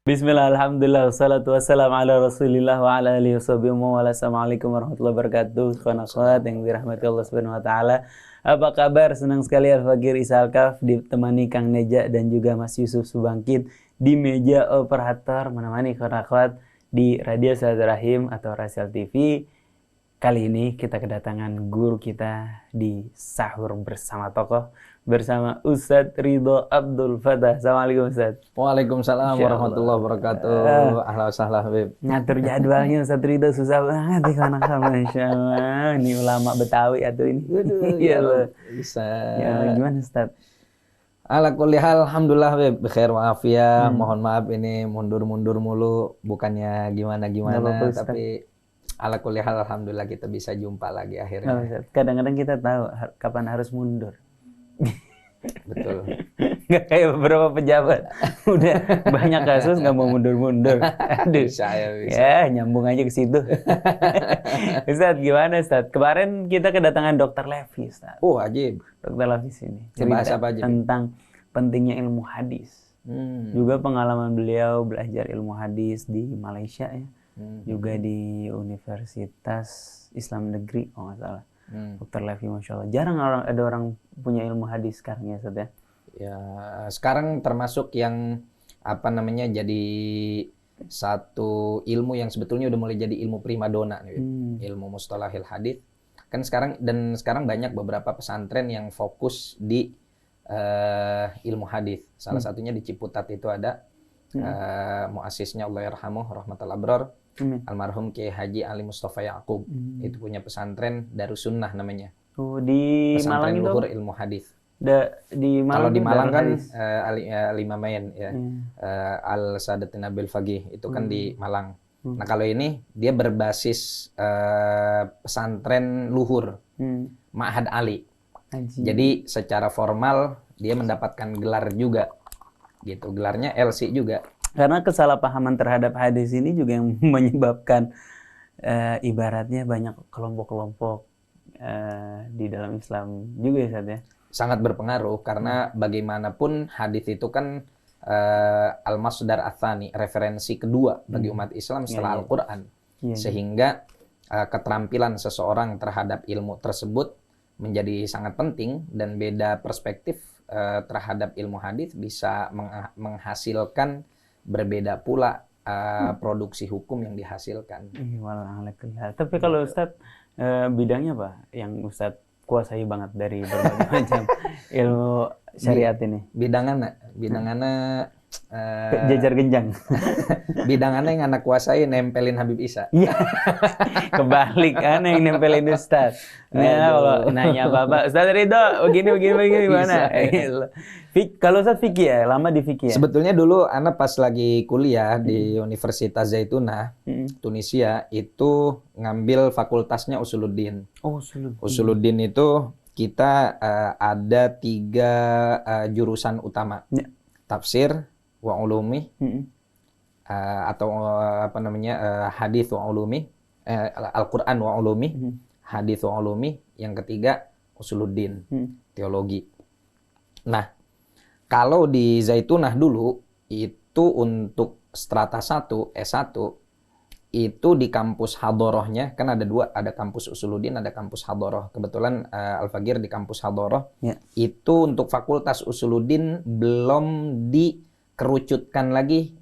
Bismillah, alhamdulillah, wassalatu wassalamu ala rasulillah wa ala alihi washabihi wa ala. Assalamualaikum warahmatullahi wabarakatuh. Akhwat yang dirahmati Allah subhanahu wa ta'ala. Apa kabar? Senang sekali Al-Fakir Isa Al-Kaf ditemani Kang Neja dan juga Mas Yusuf Subangkit di meja operator menemani akhwat di Radio Silaturahim atau Rasial TV. Kali ini kita kedatangan guru kita di Sahur Bersama Tokoh bersama Ustadz Ridho Abdul Fattah. Assalamualaikum Ustadz. Waalaikumsalam warahmatullahi wabarakatuh. Ahlan wasahlan Habib. Ngatur jadwalnya Ustadz Ridho susah banget nih karena Masya Allah. Ini ulama Betawi atau ini. Iya loh. Bisa. Ya, gimana Ustadz? Ala kulli hal, alhamdulillah Habib. Bikhair wa'afiyah. Mohon maaf ini mundur-mundur mulu. Bukannya gimana-gimana. Tapi ala kulli hal, alhamdulillah kita bisa jumpa lagi akhirnya. Kadang-kadang kita tahu kapan harus mundur. Betul. Nggak kayak beberapa pejabat. Udah banyak kasus nggak mau mundur-mundur. Aduh. Bisa. Ya, nyambung aja ke situ. Ustadz, gimana Ustadz? Kemarin kita kedatangan Dr. Levi, Ustadz. Oh, ajib. Dr. Levi sini. Cerita tentang pentingnya ilmu hadis. Juga pengalaman beliau belajar ilmu hadis di Malaysia ya. Juga di Universitas Islam Negeri, kalau nggak salah. Dr. Levi, Masya Allah. Jarang ada orang punya ilmu hadis sekarang ya, Ustadz ya? Ya, sekarang termasuk yang jadi satu ilmu yang sebetulnya udah mulai jadi ilmu primadona nih, ilmu mustalahil hadits. Kan sekarang banyak beberapa pesantren yang fokus di ilmu hadis. Salah satunya di Ciputat itu ada muasisnya Allah yarhamuh rahmatal abrar, almarhum Kiai Haji Ali Mustafa Yaqub. Itu punya pesantren Darussunnah namanya. Di pesantren Malang luhur itu? Ilmu hadis. Di Malang. Kalau di Malang kan Al-Imamain ya. Al-Sadatin Abil Faqih itu kan di Malang. Nah, kalau ini dia berbasis pesantren luhur Ma'had Ali. Jadi secara formal dia mendapatkan gelar juga. Gitu, gelarnya LC juga. Karena kesalahpahaman terhadap hadis ini juga yang menyebabkan ibaratnya banyak kelompok-kelompok di dalam Islam juga ya, Ustaz ya. Sangat berpengaruh karena bagaimanapun hadis itu kan al-masdar ats-tsani, referensi kedua bagi umat Islam setelah Al-Qur'an. Sehingga keterampilan seseorang terhadap ilmu tersebut menjadi sangat penting, dan beda perspektif terhadap ilmu hadis bisa menghasilkan berbeda pula produksi hukum yang dihasilkan. Tapi kalau Ustadz bidangnya apa yang Ustadz kuasai banget dari berbagai macam ilmu syariat ini? Bidangannya jajar genjang. Bidangannya yang anak kuasai nempelin Habib Isa. Iya. Kebalik kan yang nempelin Ustadz. Nah, kalau nanya Bapak, Ustadz Ridho, begini gimana? Kalau Ustadz fikih ya, lama di fikih ya? Sebetulnya dulu anak pas lagi kuliah di Universitas Zaitunah, Tunisia, itu ngambil fakultasnya Usuluddin. Oh, Usuluddin. Usuluddin itu kita ada 3 jurusan utama. Tafsir wa ulumi, atau hadis wa ulumi, Al-Quran wa ulumi, hadis wa ulumi. Yang ketiga Usuluddin, teologi. Nah, kalau di Zaitunah dulu itu untuk strata 1, S1 itu di kampus Hadorohnya kan ada 2, ada kampus Usuluddin, ada kampus Hadoroh. Kebetulan Al-Fakir di kampus Hadoroh. Itu untuk fakultas Usuluddin belum dikerucutkan lagi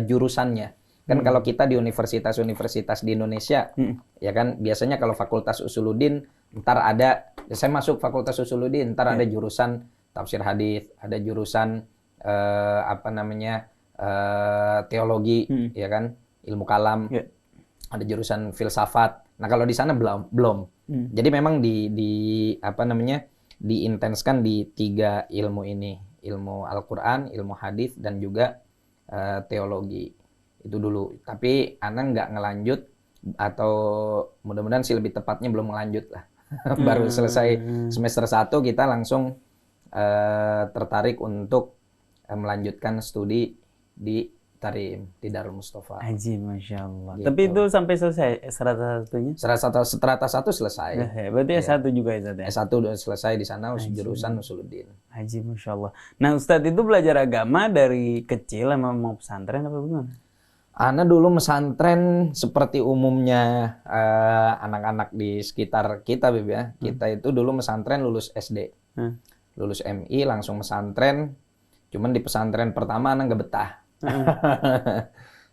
jurusannya. Kan kalau kita di universitas-universitas di Indonesia, ya kan biasanya kalau fakultas Usuluddin ntar ada, saya masuk fakultas Usuluddin, ntar ada jurusan tafsir hadis, ada jurusan teologi, ya kan, ilmu kalam, ada jurusan filsafat. Nah, kalau di sana belum. Jadi memang diintenskan di 3 ilmu ini, ilmu Al-Quran, ilmu hadis, dan juga teologi. Itu dulu. Tapi anak nggak ngelanjut, atau mudah-mudahan sih lebih tepatnya belum ngelanjut lah. Baru selesai semester 1 kita langsung tertarik untuk melanjutkan studi di Tarim di Darul Mustafa. Haji, Masya Allah. Gitu. Tapi itu sampai selesai strata satunya? Strata 1 selesai. Berarti Iya. S1 juga ya, Ustaz ya? S1 udah selesai di sana jurusan Usuluddin. Haji, Masya Allah. Nah, Ustadz itu belajar agama dari kecil emang mau pesantren apa gimana? Ana dulu pesantren seperti umumnya anak-anak di sekitar kita, Bib ya. Kita itu dulu pesantren lulus SD. Lulus MI langsung pesantren. Cuman di pesantren pertama Ana nggak betah.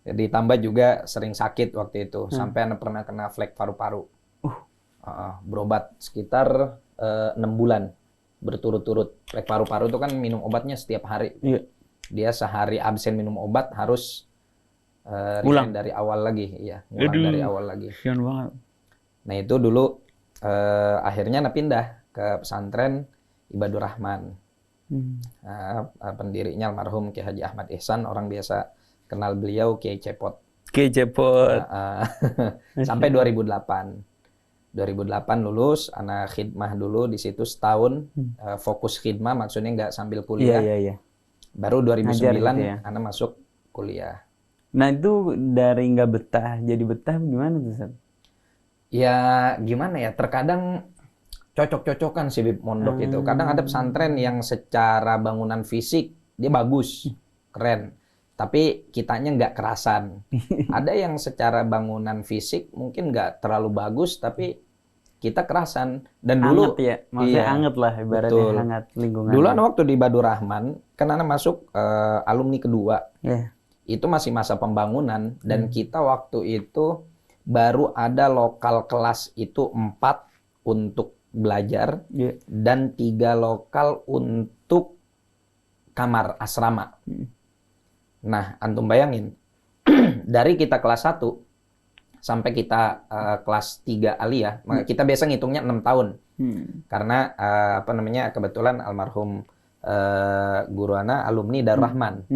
Jadi tambah juga sering sakit waktu itu. Sampai Ana pernah kena flek paru-paru. Berobat sekitar 6 bulan berturut-turut. Flek paru-paru itu kan minum obatnya setiap hari. Iya. Dia sehari absen minum obat harus Ulang dari awal lagi, iya, ngulang dari awal lagi. Kasian banget. Nah itu dulu akhirnya Ana pindah ke pesantren Ibadur Rahman. Pendirinya almarhum Kiai Haji Ahmad Ihsan, orang biasa kenal beliau Kiai Cepot. Kiai Cepot. Sampai 2008. 2008 lulus, Ana khidmah dulu di situ setahun, fokus khidmah, maksudnya nggak sambil kuliah. Iya. Baru 2009 Ngajar gitu ya. Ana masuk kuliah. Nah itu dari nggak betah jadi betah gimana tuh, Ustaz? Ya gimana ya, terkadang cocok-cocokan sih Bib mondok itu. Kadang ada pesantren yang secara bangunan fisik dia bagus, keren. Tapi kitanya nggak kerasan. Ada yang secara bangunan fisik mungkin nggak terlalu bagus, tapi kita kerasan. Dan dulu Hangat ya, maksudnya iya, hangat lah ibaratnya, betul. hangat lingkungan. Dulu waktu di Badur Rahman, kan Ana masuk alumni kedua. Iya. Itu masih masa pembangunan dan kita waktu itu baru ada lokal kelas itu 4 untuk belajar dan 3 lokal untuk kamar asrama. Nah, antum bayangin dari kita kelas 1 sampai kita kelas 3 aliyah, kita biasa ngitungnya 6 tahun. Karena kebetulan almarhum guru ana alumni Darul Rahman.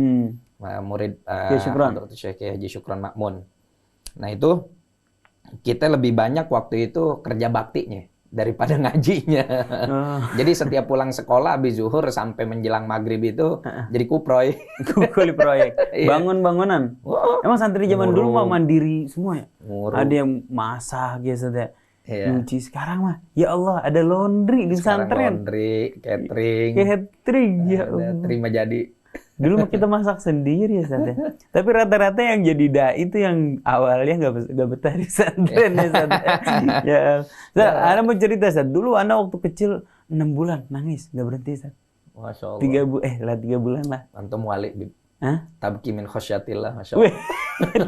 Murid Syekh Haji Syukron Makmun. Nah itu kita lebih banyak waktu itu kerja baktinya daripada ngajinya. Jadi setiap pulang sekolah habis zuhur sampai menjelang maghrib itu jadi kuproy. Kuli proyek. Bangun-bangunan. Emang santri zaman dulu mah mandiri semua ya? Ada yang masak ya, Ustaz ya. Nyuci. Sekarang mah ya Allah ada laundry di pesantren. Laundry, catering. Ya Allah. Terima jadi. Dulu mah kita masak sendiri ya, Ustaz ya. Tapi rata-rata yang jadi dai itu yang awalnya nggak betah di pesantren ya, Ustaz. Ya. Ana mau cerita, Ustaz. Dulu Ana waktu kecil 6 bulan nangis, nggak berhenti, Ustaz. Masya Allah. 3 bulan lah. Antum wali, Bib. Hah? Tabki min khosyatillah, Masya Allah. Wih,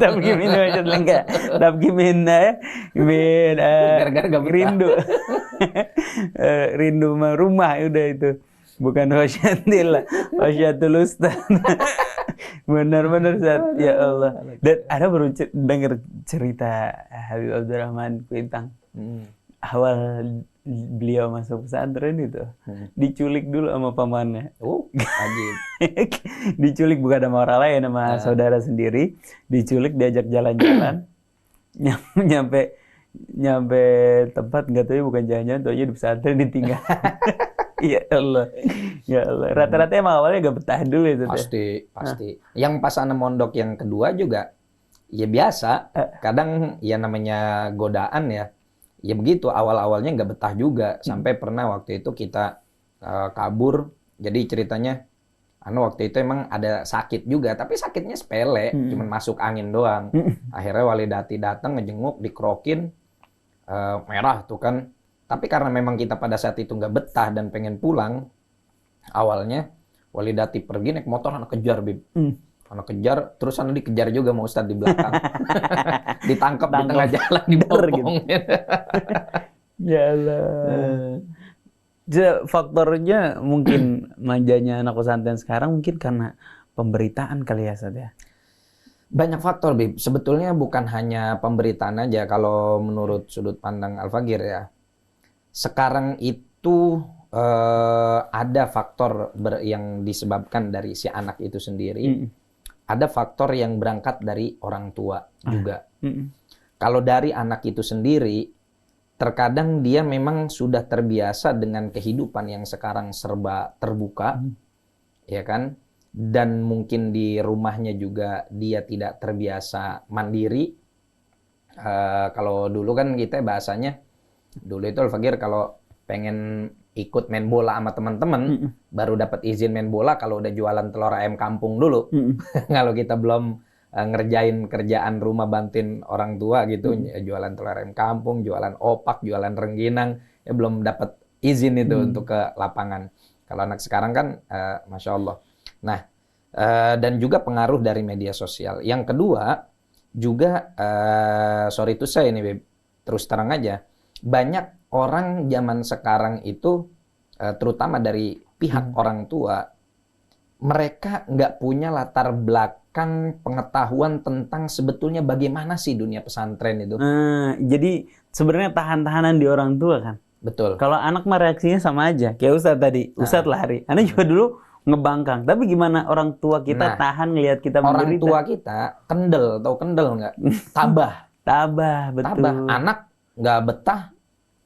tabki min khosyatillah enggak. Tabki min Gara-gara gak betah. rindu. Rindu sama rumah udah itu. Bukan khosyatillah, khosyatul ustaz. Benar-benar, Ustaz. Ya Allah. Dan ada baru dengar cerita Habib Abdurrahman Kuitang. Awal beliau masuk pesantren itu diculik dulu sama pamannya. Ajib. Diculik bukan sama orang lain, sama saudara sendiri. Diculik, diajak jalan-jalan. nyampe tempat nggak tahu bukan jalan-jalan, tuh aja di pesantren ditinggal. Ya Allah, ya Allah. Rata-rata emang awalnya gak betah dulu itu. Pasti. Yang pas Ana mondok yang kedua juga, ya biasa. Kadang ya namanya godaan ya. Ya begitu, awal-awalnya nggak betah juga. Sampai pernah waktu itu kita kabur. Jadi ceritanya, Ana waktu itu emang ada sakit juga. Tapi sakitnya sepele, cuman masuk angin doang. Akhirnya Walidati datang ngejenguk, dikerokin. Merah tuh kan. Tapi karena memang kita pada saat itu nggak betah dan pengen pulang, awalnya Walidati pergi naik motor, Ana kejar, Bib. Ana kejar, terus Ana dikejar juga sama Ustadz di belakang. Ditangkap di tengah jalan, dibopong. Ya Allah. Faktornya mungkin manjanya anak pesantren sekarang mungkin karena pemberitaan kali ya, Ustadz ya. Banyak faktor, Bib. Sebetulnya bukan hanya pemberitaan aja kalau menurut sudut pandang Al-Fagir ya. Sekarang itu ada faktor yang disebabkan dari si anak itu sendiri. Ada faktor yang berangkat dari orang tua juga. Kalau dari anak itu sendiri, terkadang dia memang sudah terbiasa dengan kehidupan yang sekarang serba terbuka, ya kan? dan mungkin di rumahnya juga dia tidak terbiasa mandiri. Kalau dulu kan kita bahasanya, dulu itu Al-Fakir kalau pengen ikut main bola sama teman-teman, baru dapat izin main bola kalau udah jualan telur ayam kampung dulu. Kalau kita belum ngerjain kerjaan rumah bantuin orang tua gitu, ya jualan telur ayam kampung, jualan opak, jualan rengginang, ya belum dapat izin itu untuk ke lapangan. Kalau anak sekarang kan, Masya Allah. Nah, dan juga pengaruh dari media sosial. Yang kedua, juga, sorry to say ini, Beb, terus terang aja, banyak orang zaman sekarang itu, terutama dari pihak orang tua, mereka nggak punya latar belakang pengetahuan tentang sebetulnya bagaimana sih dunia pesantren itu. Jadi sebenarnya tahan-tahanan di orang tua kan. Betul. Kalau anak mah reaksinya sama aja. Kayak Ustadz tadi, Ustadz lari. Anak juga dulu ngebangkang. Tapi gimana orang tua kita tahan ngelihat kita menderita? Orang tua kita kendel, tahu kendel nggak? Tabah, betul. Tabah. Anak nggak betah,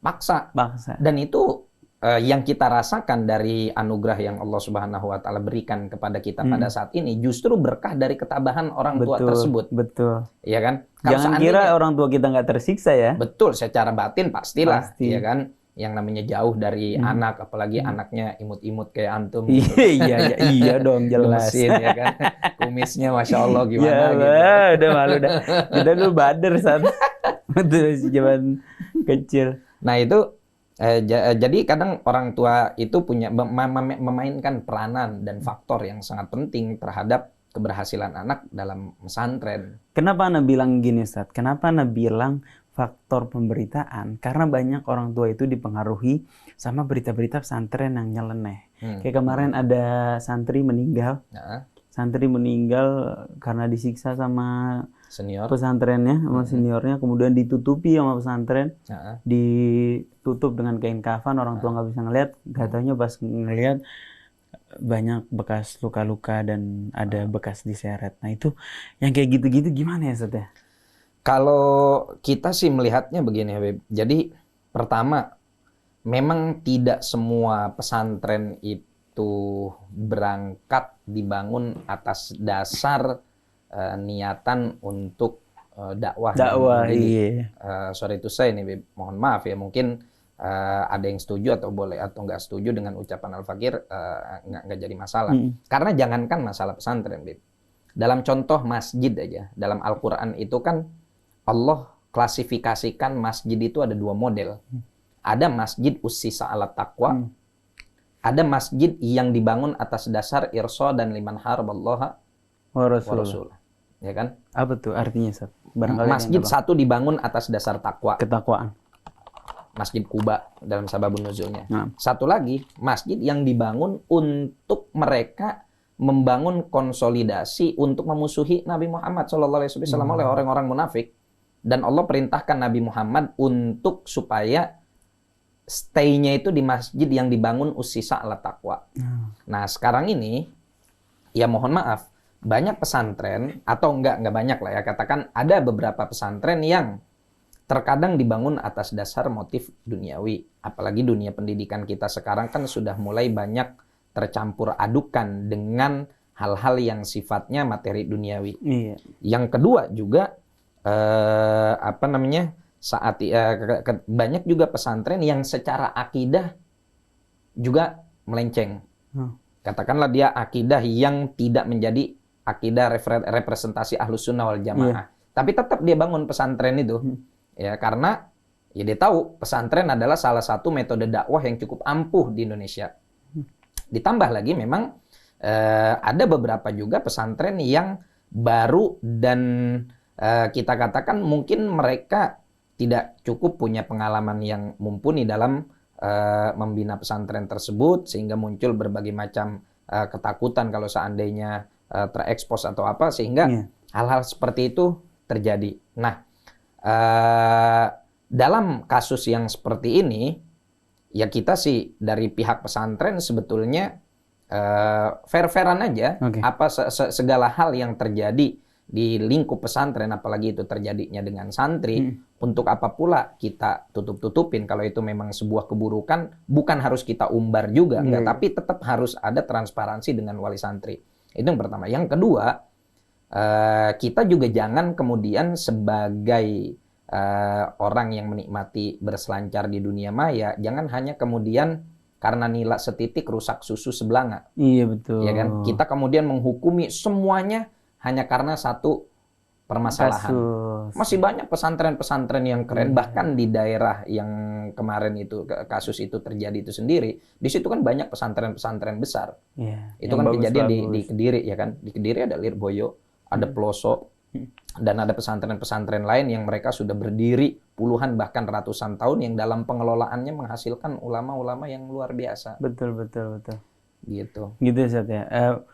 paksa. Dan itu yang kita rasakan dari anugerah yang Allah Subhanahu wa Ta'ala berikan kepada kita pada saat ini, justru berkah dari ketabahan orang tua tersebut. Betul. Iya kan? Jangan kira orang tua kita nggak tersiksa ya. Betul, secara batin pastilah. Iya kan? Yang namanya jauh dari anak, apalagi anaknya imut-imut kayak antum. Iya dong, jelas. Gemesin, ya kan? Kumisnya Masya Allah gimana ya, gitu. Udah malu dah. Kita dulu bader saat itu zaman kecil. Nah itu, jadi kadang orang tua itu punya memainkan peranan dan faktor yang sangat penting terhadap keberhasilan anak dalam pesantren. Kenapa Anda bilang gini, Ustadz? Kenapa Anda bilang faktor pemberitaan? Karena banyak orang tua itu dipengaruhi sama berita-berita pesantren yang nyeleneh. Kayak kemarin ada santri meninggal. Santri meninggal karena disiksa sama senior pesantrennya, sama seniornya. Kemudian ditutupi sama pesantren. Ditutup dengan kain kafan. Orang tua nggak bisa ngeliat. Katanya pas ngeliat banyak bekas luka-luka dan ada bekas diseret. Nah itu yang kayak gitu-gitu gimana ya, Ustadz ya? Kalau kita sih melihatnya begini, Habib. Jadi pertama, memang tidak semua pesantren itu berangkat dibangun atas dasar niatan untuk dakwah. Iya. Sorry to say nih, Habib. Mohon maaf ya, mungkin ada yang setuju atau boleh atau nggak setuju dengan ucapan Al-Fakir, nggak jadi masalah. Karena jangankan masalah pesantren, Habib. Dalam contoh masjid aja, dalam Al-Quran itu kan Allah klasifikasikan masjid itu ada dua model. Ada masjid ussisa ala taqwa, ada masjid yang dibangun atas dasar irsa dan liman haraballaha wa rasul. Ya kan? Apa tuh artinya, Ustaz? Masjid satu dibangun atas dasar takwa. Ketakwaan. Masjid Kuba dalam sababun nuzulnya. Satu lagi, masjid yang dibangun untuk mereka membangun konsolidasi untuk memusuhi Nabi Muhammad SAW oleh orang-orang munafik. Dan Allah perintahkan Nabi Muhammad untuk supaya stay-nya itu di masjid yang dibangun ussisa ala taqwa. Nah, sekarang ini, ya mohon maaf, banyak pesantren, atau enggak banyak lah ya, katakan ada beberapa pesantren yang terkadang dibangun atas dasar motif duniawi. Apalagi dunia pendidikan kita sekarang kan sudah mulai banyak tercampur adukan dengan hal-hal yang sifatnya materi duniawi. Yang kedua juga, banyak juga pesantren yang secara akidah juga melenceng. Katakanlah dia akidah yang tidak menjadi akidah representasi Ahlus Sunnah wal Jamaah. Tapi tetap dia bangun pesantren itu. Ya, karena ya dia tahu pesantren adalah salah satu metode dakwah yang cukup ampuh di Indonesia. Ditambah lagi memang ada beberapa juga pesantren yang baru dan kita katakan mungkin mereka tidak cukup punya pengalaman yang mumpuni dalam membina pesantren tersebut, sehingga muncul berbagai macam ketakutan kalau seandainya terekspos atau apa, sehingga hal-hal seperti itu terjadi. Nah, dalam kasus yang seperti ini, ya kita sih dari pihak pesantren sebetulnya fair-fairan aja. Apa segala hal yang terjadi di lingkup pesantren, apalagi itu terjadinya dengan santri, untuk apa pula kita tutup-tutupin. Kalau itu memang sebuah keburukan, bukan harus kita umbar juga, enggak, tapi tetap harus ada transparansi dengan wali santri. Itu yang pertama. Yang kedua, kita juga jangan kemudian sebagai orang yang menikmati berselancar di dunia maya, jangan hanya kemudian karena nilai setitik rusak susu sebelanga. Iya betul. Ya kan? Kita kemudian menghukumi semuanya hanya karena satu permasalahan. Kasus. Masih banyak pesantren-pesantren yang keren, bahkan di daerah yang kemarin itu kasus itu terjadi itu sendiri, di situ kan banyak pesantren-pesantren besar. Iya, Itu yang kan kejadian di bagus-bagus. Kediri, ya kan? Di Kediri ada Lirboyo, ada Peloso, dan ada pesantren-pesantren lain yang mereka sudah berdiri puluhan bahkan ratusan tahun yang dalam pengelolaannya menghasilkan ulama-ulama yang luar biasa. Betul, betul, betul. Gitu. Gitu Ustaz ya.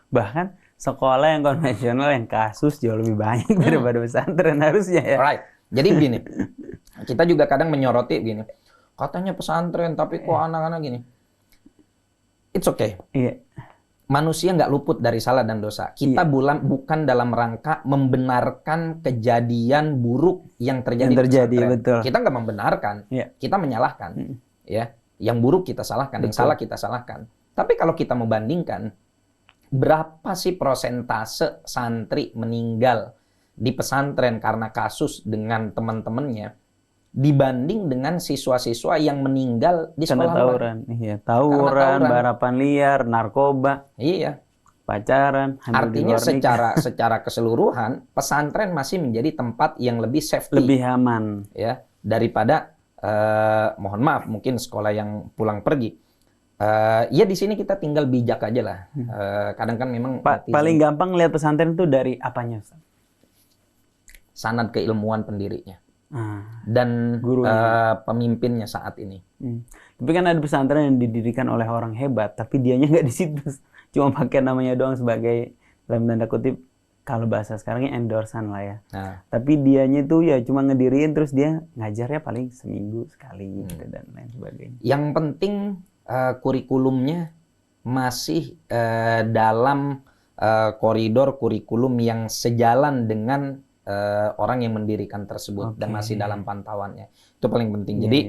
Bahkan sekolah yang konvensional yang kasus jauh lebih banyak daripada pesantren harusnya ya. Right. Jadi begini, kita juga kadang menyoroti begini, katanya pesantren tapi kok anak-anak gini. It's okay. Iya. Manusia nggak luput dari salah dan dosa. Kita bukan dalam rangka membenarkan kejadian buruk yang terjadi di pesantren. Betul. Kita nggak membenarkan, kita menyalahkan. Ya, yang buruk kita salahkan, yang salah kita salahkan. Tapi kalau kita membandingkan, berapa sih persentase santri meninggal di pesantren karena kasus dengan teman-temannya dibanding dengan siswa-siswa yang meninggal di sekolah tawuran. Iya, tawuran, balapan liar, narkoba. Iya. Pacaran. Artinya secara keseluruhan pesantren masih menjadi tempat yang lebih safety, lebih aman ya daripada mohon maaf mungkin sekolah yang pulang pergi. Ya di sini kita tinggal bijak aja lah. Kadang kan memang paling gampang lihat pesantren itu dari apanya, Ustaz? Sanad keilmuan pendirinya. Dan pemimpinnya saat ini. Tapi kan ada pesantren yang didirikan oleh orang hebat, tapi dianya nggak di situ, cuma pakai namanya doang sebagai dalam tanda kutip kalau bahasa sekarangnya endorsan lah ya. Tapi dianya tuh ya cuma ngediriin terus dia ngajarnya paling seminggu sekali gitu dan lain sebagainya. Yang penting kurikulumnya masih dalam koridor kurikulum yang sejalan dengan orang yang mendirikan tersebut dan masih dalam pantauannya. Itu paling penting. Jadi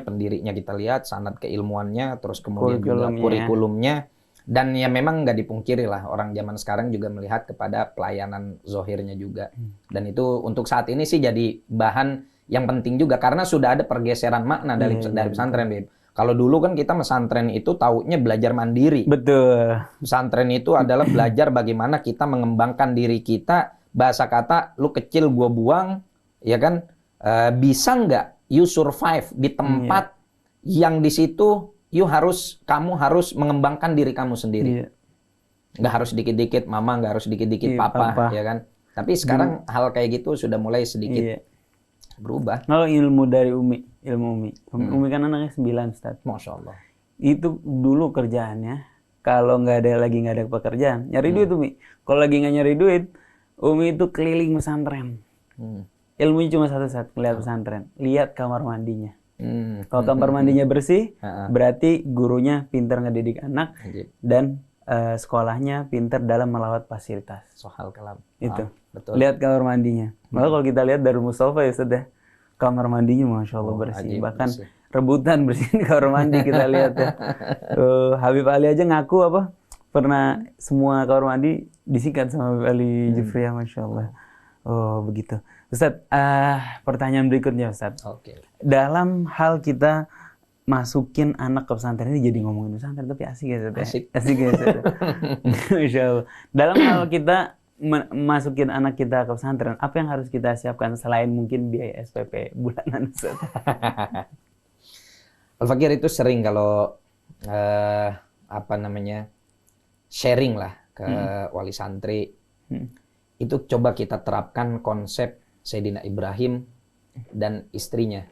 pendirinya kita lihat, sanad keilmuannya, terus kemudian juga kurikulumnya. Dan ya memang nggak dipungkiri lah orang zaman sekarang juga melihat kepada pelayanan zohirnya juga. Dan itu untuk saat ini sih jadi bahan yang penting juga karena sudah ada pergeseran makna dari pesantren, Bib. Kalau dulu kan kita pesantren itu taunya belajar mandiri. Betul. Pesantren itu adalah belajar bagaimana kita mengembangkan diri kita. Bahasa kata, lu kecil gua buang, ya kan? Bisa nggak you survive di tempat yang di situ kamu harus mengembangkan diri kamu sendiri. Nggak harus dikit-dikit mama, nggak harus dikit-dikit papa, ya kan? Tapi sekarang hal kayak gitu sudah mulai sedikit berubah. Kalau ilmu dari ilmu Umi kan anaknya 9, Ustaz. Masya Allah. Itu dulu kerjaannya, kalau nggak ada pekerjaan, nyari duit Umi. Kalau lagi nggak nyari duit, Umi itu keliling pesantren. Ilmunya cuma satu saat, lihat pesantren. Lihat kamar mandinya. Kalau kamar mandinya bersih, berarti gurunya pintar ngedidik anak dan sekolahnya pintar dalam melawat fasilitas. Soal kalam. Itu. Betul. Lihat kamar mandinya. Maka kalau kita lihat Darul Mustafa ya sudah kamar mandinya Masya Allah bersih. Bahkan rebutan bersihin kamar mandi kita lihat ya. Habib Ali aja ngaku pernah semua kamar mandi disikat sama Habib Ali Jufriyah, Masya Allah. Oh begitu. Ustaz, pertanyaan berikutnya Ustaz. Dalam hal kita masukin anak ke pesantren ini jadi ngomongin pesantren tapi asik ya Ustaz? Asik ya Ustaz? Masya Allah. Dalam hal kita masukin anak kita ke pesantren, apa yang harus kita siapkan selain mungkin biaya SPP bulanan Ustaz? Al-Fakir itu sering kalau sharing lah ke wali santri. Itu coba kita terapkan konsep Sayyidina Ibrahim dan istrinya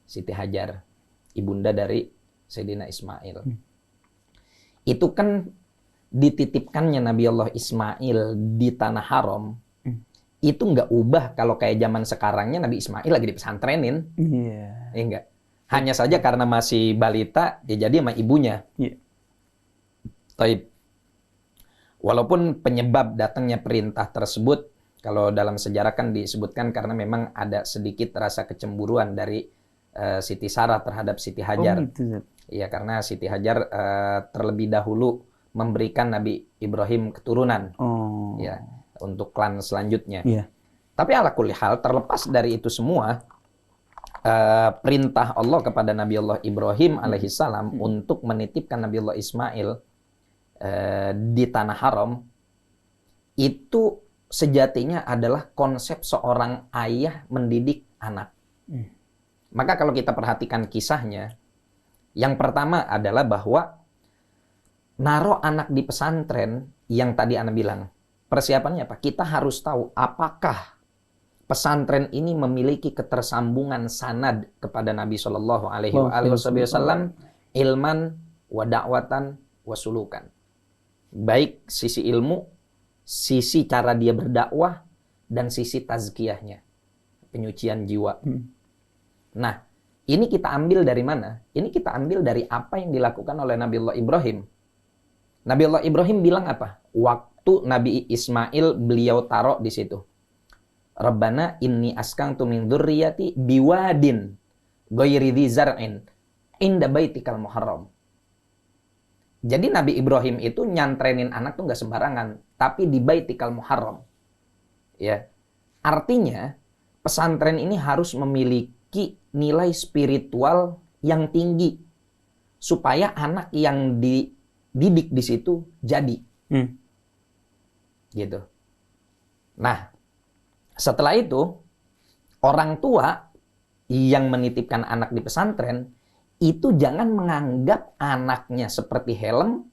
Siti Hajar, ibunda dari Sayyidina Ismail. Itu kan dititipkannya Nabi Allah Ismail di tanah haram. Itu nggak ubah kalau kayak zaman sekarangnya Nabi Ismail lagi dipesantrenin. Ya enggak. Hanya saja karena masih balita, ya jadi sama ibunya. Taib. Walaupun penyebab datangnya perintah tersebut, kalau dalam sejarah kan disebutkan karena memang ada sedikit rasa kecemburuan dari Siti Sarah terhadap Siti Hajar. Iya, karena Siti Hajar terlebih dahulu memberikan Nabi Ibrahim keturunan. Oh. Ya, untuk klan selanjutnya. Iya. Tapi ala kulli hal, terlepas dari itu semua, perintah Allah kepada Nabi Allah Ibrahim alaihissalam untuk menitipkan Nabi Allah Ismail di tanah haram, itu sejatinya adalah konsep seorang ayah mendidik anak. Maka kalau kita perhatikan kisahnya, yang pertama adalah bahwa naruh anak di pesantren, yang tadi Ana bilang, persiapannya apa? Kita harus tahu apakah pesantren ini memiliki ketersambungan sanad kepada Nabi Shallallahu Alaihi Wasallam, ilman, wa da'watan, wa sulukan. Baik sisi ilmu, sisi cara dia berdakwah, dan sisi tazkiyahnya, penyucian jiwa. Nah, ini kita ambil dari mana? Ini kita ambil dari apa yang dilakukan oleh Nabi Allah Ibrahim. Nabi Allah Ibrahim bilang apa? Waktu Nabi Ismail beliau taruh di situ. Rabbana inni askantu min dzurriyyati biwadin ghairi dzi zar'in inda baitikal muharram. Jadi Nabi Ibrahim itu nyantrenin anak tuh nggak sembarangan, tapi di baitikal muharram. Ya. Artinya pesantren ini harus memiliki nilai spiritual yang tinggi supaya anak yang dididik di situ jadi. Gitu. Nah, setelah itu, orang tua yang menitipkan anak di pesantren, itu jangan menganggap anaknya seperti helm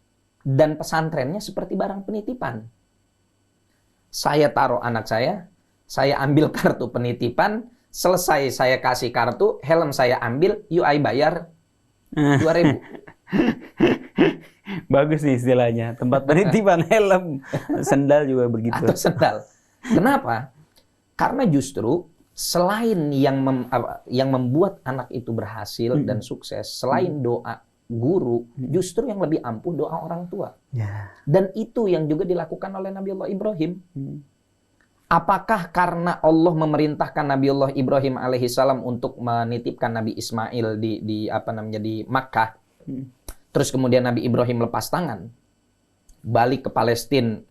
dan pesantrennya seperti barang penitipan. Saya taruh anak saya ambil kartu penitipan, selesai saya kasih kartu, helm saya ambil, yuk ay bayar 2.000. Bagus sih istilahnya, tempat penitipan helm. Sendal juga begitu. Atau sendal. Kenapa? Karena justru selain yang membuat anak itu berhasil dan sukses, selain doa guru, justru yang lebih ampuh doa orang tua. Dan itu yang juga dilakukan oleh Nabi Allah Ibrahim. Apakah karena Allah memerintahkan Nabi Allah Ibrahim alaihissalam untuk menitipkan Nabi Ismail di Makkah, terus kemudian Nabi Ibrahim lepas tangan, balik ke Palestina?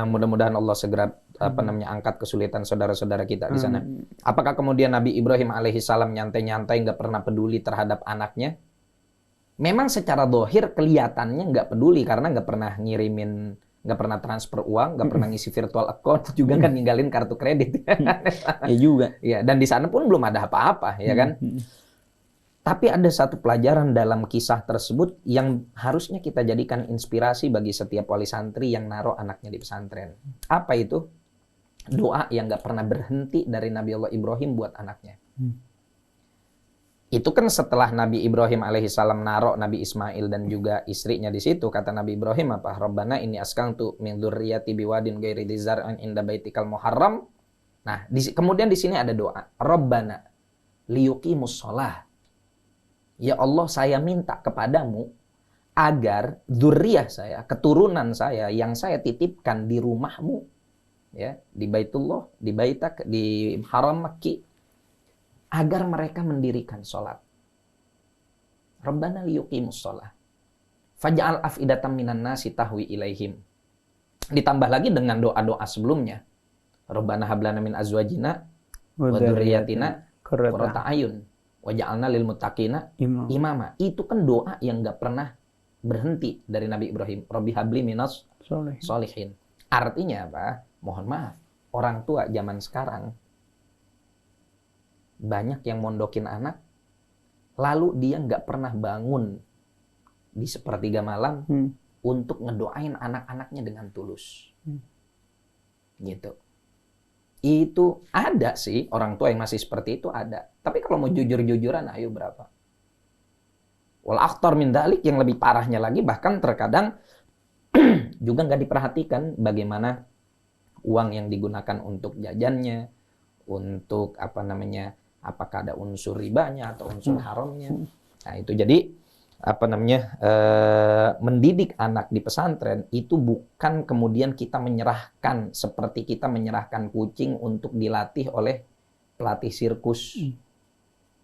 Mudah-mudahan Allah segera angkat kesulitan saudara-saudara kita di sana. Apakah kemudian Nabi Ibrahim alaihissalam nyantai-nyantai nggak pernah peduli terhadap anaknya? Memang secara dohir kelihatannya nggak peduli karena nggak pernah ngirimin, nggak pernah transfer uang, nggak pernah ngisi virtual account, juga kan ninggalin kartu kredit. Ya juga. Ya, dan di sana pun belum ada apa-apa, ya kan? Tapi ada satu pelajaran dalam kisah tersebut yang harusnya kita jadikan inspirasi bagi setiap wali santri yang naruh anaknya di pesantren. Apa itu? Doa yang gak pernah berhenti dari Nabi Allah Ibrahim buat anaknya. Itu kan setelah Nabi Ibrahim alaihissalam naruh Nabi Ismail dan juga istrinya di situ, kata Nabi Ibrahim apa? Rabbana inni askantu min dzurriyyati biwadin ghairi dzi zar'in inda baitikal muharram. Nah, kemudian di sini ada doa. Rabbana liyuqimus shalah. Ya Allah, saya minta kepadamu agar dzurriyyah saya, keturunan saya yang saya titipkan di rumahmu, ya, di Baitullah, di Baitak, di Haram Makki, agar mereka mendirikan sholat. Rabbana liyuqimus sholah. Faj'al af'idatan minan nasi tahwi ilaihim. Ditambah lagi dengan doa-doa sebelumnya. Rabbana hablana min azwajina wa dzurriyyatina qurrata ayun waj'alna lil muttaqina imama. Itu kan doa yang enggak pernah berhenti dari Nabi Ibrahim. Rabbi habli minas sholihin. Artinya apa? Mohon maaf, orang tua zaman sekarang banyak yang mondokin anak, lalu dia nggak pernah bangun di sepertiga malam untuk ngedoain anak-anaknya dengan tulus. Gitu. Itu ada sih orang tua yang masih seperti itu, ada. Tapi kalau mau jujur-jujuran, ayo berapa? Wal akhtar min dalik, yang lebih parahnya lagi, bahkan terkadang juga nggak diperhatikan bagaimana uang yang digunakan untuk jajannya, untuk apakah ada unsur ribanya atau unsur haramnya. Nah itu jadi mendidik anak di pesantren itu bukan kemudian kita menyerahkan seperti kita menyerahkan kucing untuk dilatih oleh pelatih sirkus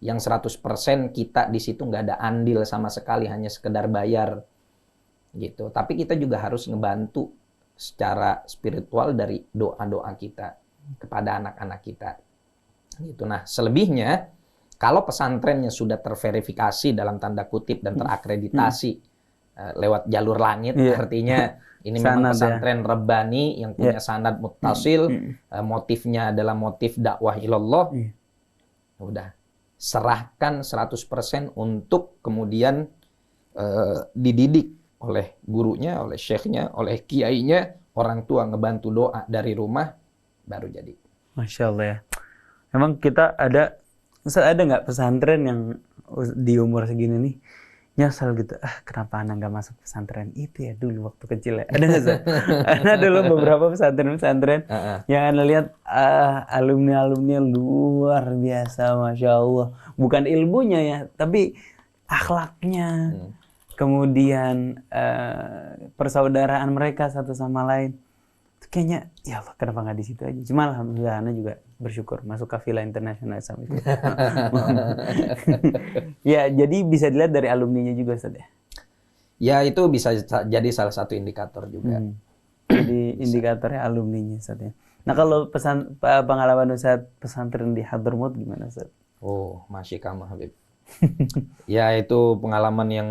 yang 100% kita di situ nggak ada andil sama sekali, hanya sekedar bayar gitu. Tapi kita juga harus ngebantu secara spiritual dari doa-doa kita kepada anak-anak kita. Gitu. Nah, selebihnya kalau pesantrennya sudah terverifikasi dalam tanda kutip dan terakreditasi lewat jalur langit, artinya ini memang pesantren Rabbani yang punya sanad muttasil, motifnya adalah motif dakwah ilallah. Udah serahkan 100% untuk kemudian dididik oleh gurunya, oleh syekhnya, oleh kiainya, orang tua ngebantu doa dari rumah, baru jadi. Masya Allah ya. Emang kita ada nggak pesantren yang di umur segini nih nyesel gitu, kenapa anak nggak masuk pesantren itu ya dulu waktu kecil ya? Ada nggak sih? Ada dulu beberapa pesantren yang Anda lihat alumni-alumni luar biasa, Masya Allah. Bukan ilmunya ya, tapi akhlaknya. Kemudian persaudaraan mereka satu sama lain. Itu kayaknya, ya Allah, kenapa nggak di situ aja? Cuma alhamdulillah Ana juga bersyukur masuk kafilah internasional Islam itu. Ya, jadi bisa dilihat dari alumninya juga, Ustaz ya. Ya, itu bisa jadi salah satu indikator juga. Jadi indikatornya alumninya, Ustaz ya. Nah, kalau pengalaman Ustaz pesantren di Hadramut gimana, Ustaz? Oh, masih kamu Habib. Ya, itu pengalaman yang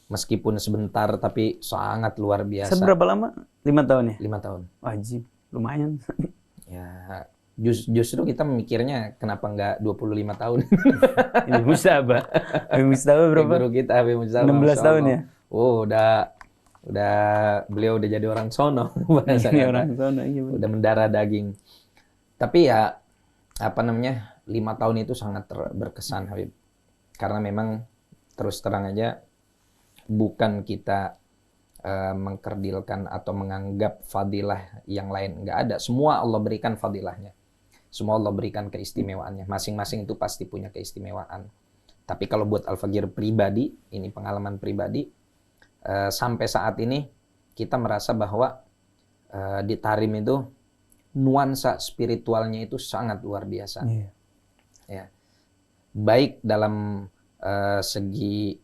meskipun sebentar tapi sangat luar biasa. Seberapa lama? 5 tahun ya? 5 tahun. Wajib, lumayan. Ya, justru kita memikirnya kenapa nggak 25 tahun. Ini Mustafa. Mustafa berapa? Guru kita Habib Mustafa. 16 tahun ya? Oh, udah beliau udah jadi orang sono. Ini orang sono, iya. Udah mendarah daging. Tapi ya, 5 tahun itu sangat berkesan Habib. Karena memang terus terang aja bukan kita mengkerdilkan atau menganggap fadilah yang lain, nggak ada. Semua Allah berikan fadilahnya. Semua Allah berikan keistimewaannya. Masing-masing itu pasti punya keistimewaan. Tapi kalau buat Al-Fagir pribadi, ini pengalaman pribadi, sampai saat ini kita merasa bahwa di Tarim itu nuansa spiritualnya itu sangat luar biasa. Ya. Baik dalam segi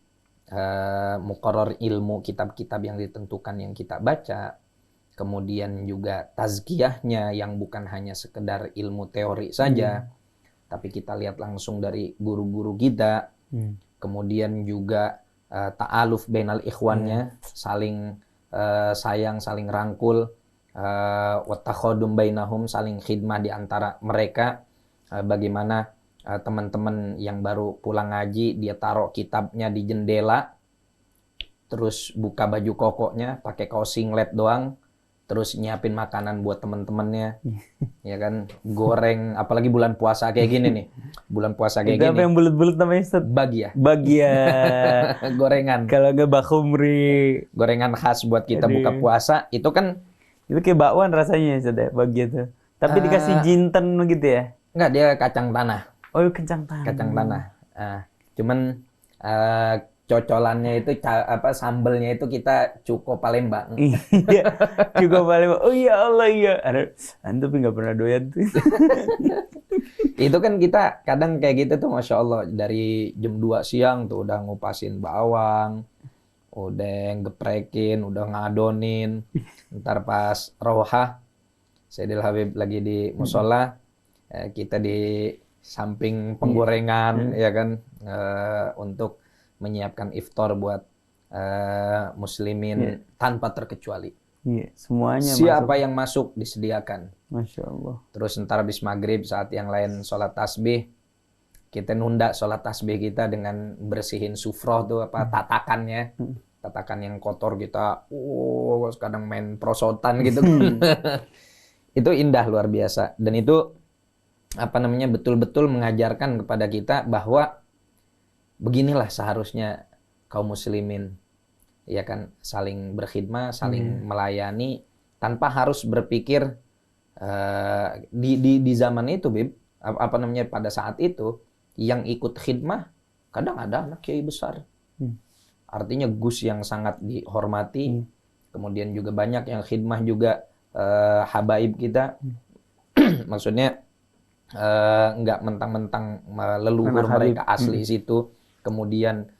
muqarrar ilmu, kitab-kitab yang ditentukan yang kita baca, kemudian juga tazkiyahnya yang bukan hanya sekedar ilmu teori saja, tapi kita lihat langsung dari guru-guru kita, kemudian juga ta'aluf bainal ikhwannya, saling sayang, saling rangkul, wa takhadum bainahum, saling khidmah di antara mereka, bagaimana teman-teman yang baru pulang ngaji, dia taruh kitabnya di jendela, terus buka baju kokonya, pakai kaos singlet doang, terus nyiapin makanan buat teman-temannya, ya kan, goreng, apalagi bulan puasa kayak gini nih, bulan puasa kayak gini. Apa yang bulat-bulat namanya, Ustaz? Bagia. Gorengan. Kalau nggak bakhumri. Gorengan khas buat kita buka puasa, itu kan. Itu kayak bakwan rasanya, Ustaz ya, bagia tuh. Tapi dikasih jinten gitu ya? Enggak, dia kacang tanah. Oh, kacang tanah. Kacang tanah. Cuman cocolannya itu sambelnya itu kita cuko Palembang. Iya, cuko Palembang. Oh iya Allah iya. Antum tapi nggak pernah doyan tuh. Itu kan kita kadang kayak gitu tuh, Masya Allah, dari jam 2 siang tuh udah ngupasin bawang, udah geprekin, udah ngadonin. Ntar pas Rawhah, Sayyidil Habib lagi di musola, kita di samping penggorengan, ya kan, untuk menyiapkan iftar buat muslimin tanpa terkecuali. Iya, semuanya siapa yang masuk disediakan. Masya Allah. Terus ntar habis maghrib saat yang lain sholat tasbih, kita nunda sholat tasbih kita dengan bersihin sufroh tuh tatakannya, tatakan yang kotor kita, kadang main prosotan gitu kan. Itu indah luar biasa, dan itu betul-betul mengajarkan kepada kita bahwa beginilah seharusnya kaum muslimin, ya kan, saling berkhidmat, saling melayani tanpa harus berpikir di zaman itu, Bib, pada saat itu yang ikut khidmah kadang ada anak kiai besar, artinya Gus yang sangat dihormati, kemudian juga banyak yang khidmah juga habaib kita, maksudnya nggak mentang-mentang leluhur mereka asli situ, kemudian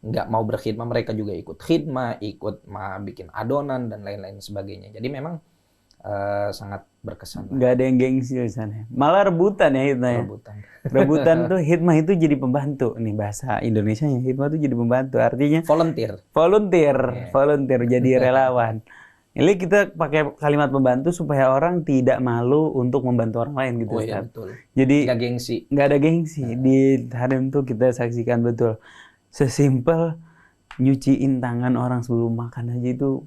nggak mau berkhidmah, mereka juga ikut khidmah, ikut bikin adonan dan lain-lain sebagainya. Jadi memang sangat berkesan. Nggak ada yang gengsi di sana. Malah rebutan ya hikmah ya. Rebutan tuh hikmah itu jadi pembantu. Nih bahasa Indonesianya, hikmah itu jadi pembantu. Artinya Volunteer. Volunteer jadi relawan. Ini kita pakai kalimat pembantu supaya orang tidak malu untuk membantu orang lain gitu. Oh iya betul. Jadi nggak gengsi. Nggak ada gengsi. Di Harim tuh kita saksikan betul. Sesimpel nyuciin tangan orang sebelum makan aja itu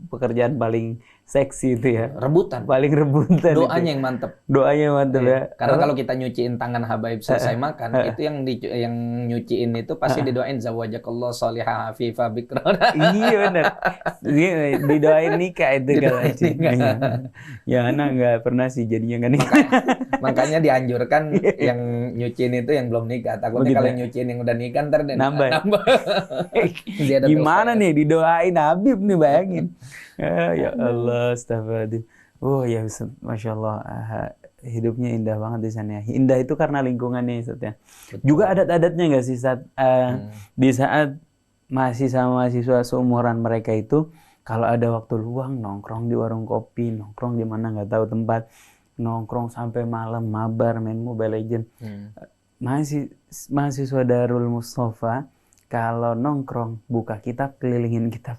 pekerjaan paling seksi itu ya. Rebutan. Paling rebutan. Doanya itu. yang mantep. Doanya mantep ya. Karena kalau kita nyuciin tangan habaib selesai makan, itu yang nyuciin itu pasti didoain zawajakallah sholihah afifah bikra. Iya benar. Didoain nikah itu kalau ya anak nggak pernah sih jadinya nggak nikah. Makanya dianjurkan yang nyuciin itu yang belum nikah. Takutnya kalau nyuciin yang udah nikah ntar nambah. Gimana nih didoain Habib nih bayangin. Ya Allah, astagfirullahaladzim. Oh ya Ustaz, Masya Allah, hidupnya indah banget di sana. Indah itu karena lingkungannya Ustaz ya. Juga adat-adatnya nggak sih Ustaz? Di saat masih sama mahasiswa seumuran mereka itu, kalau ada waktu luang nongkrong di warung kopi, nongkrong di mana nggak tahu tempat, nongkrong sampai malam, mabar, main Mobile Legend. Mahasiswa Darul Mustafa kalau nongkrong buka kitab, kelilingin kitab.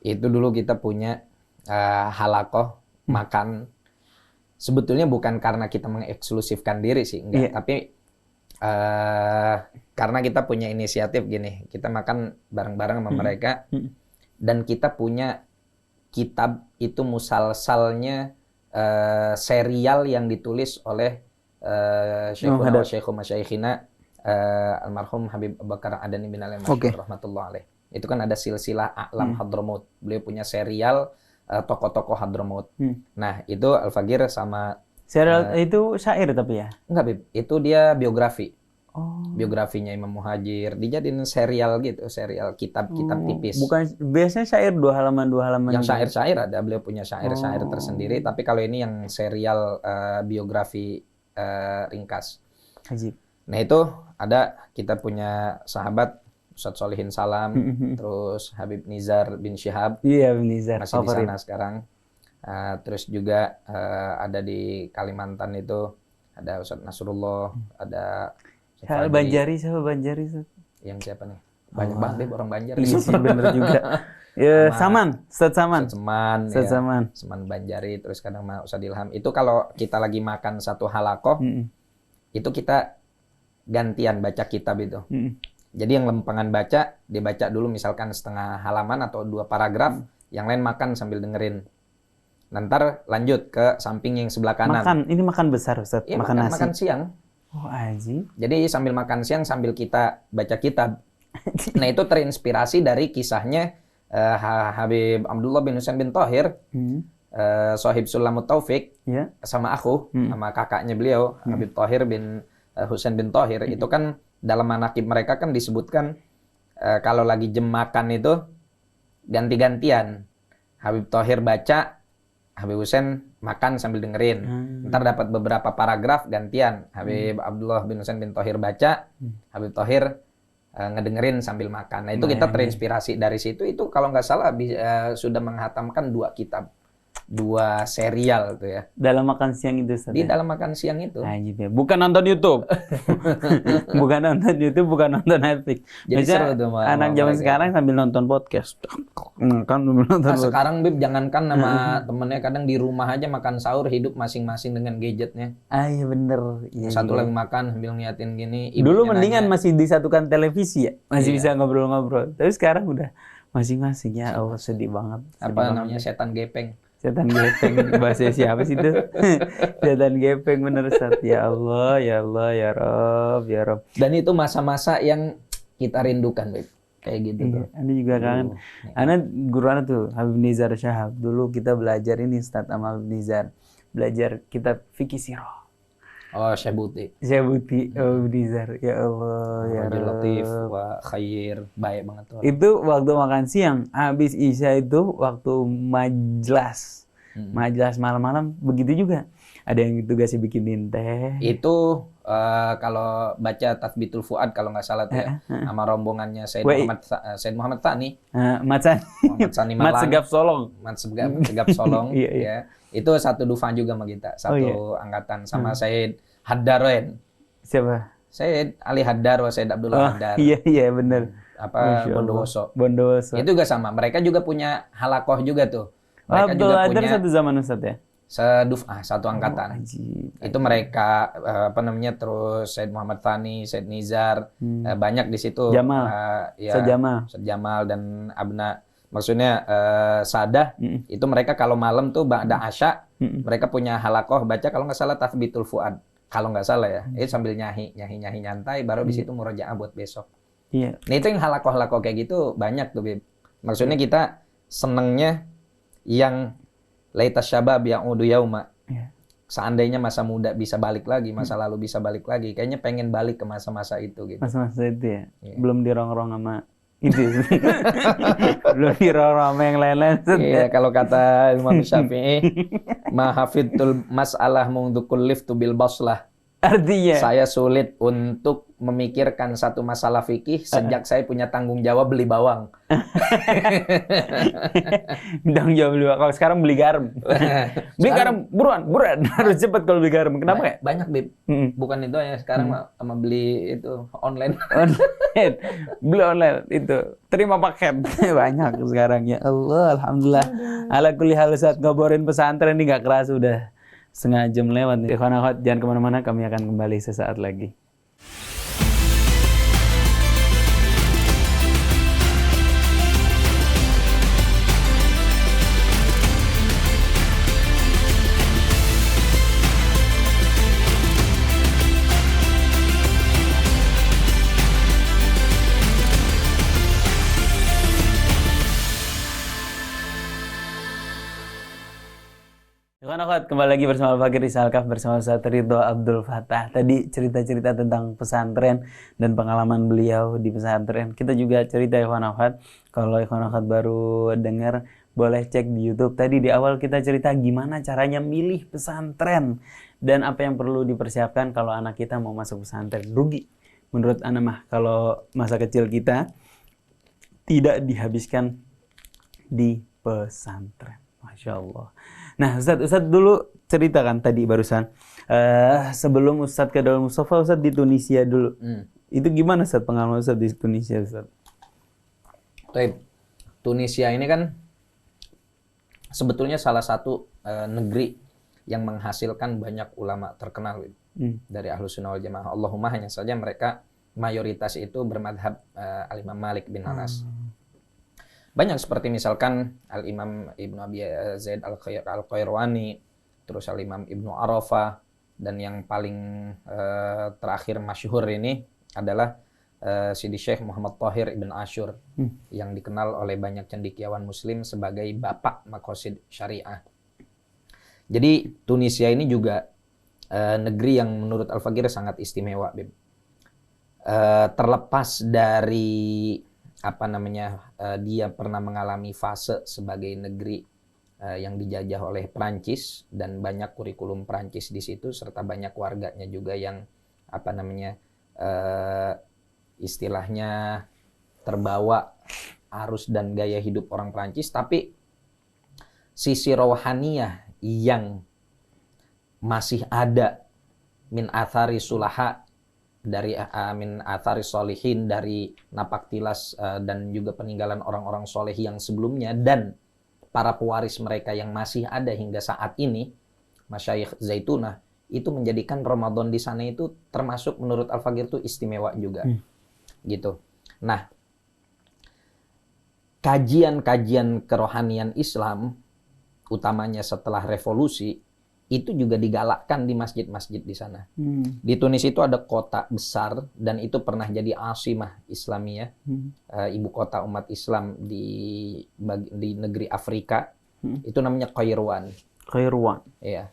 Itu dulu kita punya halakoh makan. Sebetulnya bukan karena kita mengeksklusifkan diri sih, enggak. Tapi karena kita punya inisiatif gini, kita makan bareng-bareng sama mereka, dan kita punya kitab itu musalsalnya serial yang ditulis oleh Syekhul Masyaikhina almarhum Habib Abu Bakar Adani bin Ali Masyhur rahmatullah alaih. Itu kan ada silsilah A'lam Hadramaut. Beliau punya serial tokoh-tokoh Hadramaut. Nah, itu Al-Fagir sama serial itu syair tapi ya? Enggak, Bib. Itu dia biografi. Biografinya Imam Muhajir. Dijadiin serial gitu, serial kitab-kitab tipis. Bukan biasanya syair 2 halaman. Yang syair-syair ada, beliau punya syair-syair tersendiri, tapi kalau ini yang serial biografi ringkas. Ajib. Nah, itu ada kita punya sahabat Ustadz Solihin Salam, terus Habib Nizar bin Syihab, Habib Nizar masih di sana sekarang. Terus juga ada di Kalimantan itu ada Ustadz Nasrullah, ada siapa Banjari. Yang siapa nih? Banyak banget orang Banjar. Iya sih bener juga. Ya, Ustadz Saman Banjari, terus kadang Ustadz Ilham. Itu kalau kita lagi makan satu halakoh, itu kita gantian baca kitab itu. Jadi yang lempengan baca, dia baca dulu misalkan setengah halaman atau 2 paragraf, yang lain makan sambil dengerin. Nanti lanjut ke samping yang sebelah kanan. Ini makan besar Ustaz? Iya, makan nasi? Makan siang. Oh, Aji. Jadi sambil makan siang, sambil kita baca kitab. Nah, itu terinspirasi dari kisahnya Habib Abdullah bin Husain bin Thohir, Sohib Sulamut Taufik, sama aku, sama kakaknya beliau, Habib Thohir bin Husain bin Thohir. Itu kan dalam manaqib mereka kan disebutkan kalau lagi jam makan itu ganti-gantian. Habib Thohir baca, Habib Husain makan sambil dengerin. Ntar dapat beberapa paragraf gantian. Habib Abdullah bin Husain bin Thohir baca, Habib Thohir ngedengerin sambil makan. Nah, itu kita terinspirasi dari situ. Itu kalau nggak salah sudah menghatamkan 2 kitab. 2 serial tuh ya. Dalam makan siang itu Ustaz? Di dalam makan siang itu. Ajib ya. Bukan nonton YouTube. Bukan nonton YouTube, bukan nonton Netflix. Jadi seru tuh anak zaman sekarang sambil nonton podcast. Kan sekarang Bib jangankan sama temennya, kadang di rumah aja makan sahur hidup masing-masing dengan gadgetnya. Iya bener. Satu lagi makan sambil ngeliatin gini. Dulu mendingan masih disatukan televisi ya. Masih bisa ngobrol-ngobrol. Tapi sekarang udah masing-masing ya. Allah sedih banget. Apa namanya? Setan gepeng. Setan gepeng, bahasa siapa sih itu? Setan gepeng bener Ustaz. Ya Allah, ya Allah, ya Rob, ya Rob. Dan itu masa-masa yang kita rindukan, Beb. Kayak gitu tuh. Anda juga kangen. Anda guru Anda tuh, Habib Nizar Syahab. Dulu kita belajar ini Ustaz sama Habib Nizar. Belajar kitab Fikih Sirah. Oh, Syabuti. Habib Nizar. Ya Allah, ya Rob. Latif, wa khair, baik banget tuh. Itu waktu makan siang, habis Isya itu waktu majlas. Majlas malam-malam begitu juga. Ada yang tugasnya bikinin teh. Itu kalau baca Tathbitul Fuad kalau nggak salah tuh ya, sama rombongannya Said Muhammad Thani. Mat Sani. Muhammad Sani Mat Malang. Segap Solong. Mat Segap Solong. Iya, iya. Ya. Itu satu dufan juga sama kita, satu angkatan sama Said Haddaroen. Siapa? Said Ali Haddar, Said Abdullah Haddar. Iya benar. Bondowoso. Bondowoso. Itu juga sama. Mereka juga punya halakoh juga tuh. Mereka Abdullah juga Haddar punya satu zaman Ustaz ya? satu angkatan. Itu mereka terus Said Muhammad Thani, Said Nizar, banyak di situ. Jamal. Said Jamal dan Abna. Maksudnya Sadah, itu mereka kalau malam tuh ba'da asya, mereka punya halakoh baca kalau nggak salah Tathbitul Fuad. Kalau nggak salah ya, itu sambil nyahi nyantai, baru di situ murojaah buat besok. Iya. Nah itu yang halakoh kayak gitu banyak tuh, Bib. Maksudnya kita senengnya yang laitas syabab yang udu yauma. Seandainya masa muda bisa balik lagi, masa lalu bisa balik lagi, kayaknya pengen balik ke masa-masa itu gitu. Masa-masa itu ya. Belum dirongrong sama itu. Belum dirongrong sama yang lain-lain. Iya, kalau kata Imam Syafi'i, ma hafidtul mas'alah mungdukul liftu bil baslah. Artinya Saya sulit untuk memikirkan satu masalah fikih sejak saya punya tanggung jawab beli bawang. Tanggung jawab beli bawang. Kalau sekarang beli garam. Beli garam, buruan. Harus cepat kalau beli garam. Kenapa ya? Banyak, Bib. Bukan itu ya, sekarang sama beli itu online. Online. Beli online itu. Terima paket. Banyak sekarang ya. Allah, alhamdulillah. Ala kulli hal saat ngobrolin pesantren ini gak keras udah setengah jam lewat. Ikhwan akhwat, jangan kemana-mana, kami akan kembali sesaat lagi. Kembali lagi bersama Al-Fakir Isalkaf bersama Ustaz Ridho Abdul Fattah. Tadi cerita-cerita tentang pesantren dan pengalaman beliau di pesantren. Kita juga cerita Ikhwan Akhwat. Kalau Ikhwan Akhwat baru dengar, boleh cek di YouTube. Tadi di awal kita cerita gimana caranya milih pesantren dan apa yang perlu dipersiapkan kalau anak kita mau masuk pesantren. Rugi menurut anak mah kalau masa kecil kita tidak dihabiskan di pesantren. Masya Allah. Nah, Ustadz dulu ceritakan tadi barusan. Sebelum Ustadz ke Darul Mustafa, Ustadz di Tunisia dulu. Itu gimana Ustadz pengalaman Ustadz di Tunisia, Ustadz? Tunisia ini kan sebetulnya salah satu negeri yang menghasilkan banyak ulama terkenal dari Ahlus Sunnah wal Jamaah. Allahumma hanya saja mereka mayoritas itu bermadhab Al-Imam Malik bin Anas. Banyak seperti misalkan Al-Imam Ibnu Abi Zaid Al-Qayrawani, terus Al-Imam Ibnu Arafah, dan yang paling terakhir masyhur ini adalah Sidi Syekh Muhammad Thahir Ibn Ashur, yang dikenal oleh banyak cendekiawan muslim sebagai bapak maqasid syariah. Jadi Tunisia ini juga negeri yang menurut Al-Fakir sangat istimewa, Bib. Terlepas dari dia pernah mengalami fase sebagai negeri yang dijajah oleh Prancis dan banyak kurikulum Prancis di situ serta banyak warganya juga yang istilahnya terbawa arus dan gaya hidup orang Prancis, tapi sisi rohaniyah yang masih ada min athari sulaha, dari min athari solihin, dari napak tilas dan juga peninggalan orang-orang soleh yang sebelumnya dan para pewaris mereka yang masih ada hingga saat ini, Masyayikh Zaitunah, itu menjadikan Ramadan di sana itu termasuk menurut Al-Fakir itu istimewa juga. Gitu. Nah, kajian-kajian kerohanian Islam utamanya setelah revolusi itu juga digalakkan di masjid-masjid di sana. Di Tunisia itu ada kota besar dan itu pernah jadi asimah Islamiyah, ibu kota umat Islam di negeri Afrika. Itu namanya Kairouan. Kairouan. Iya.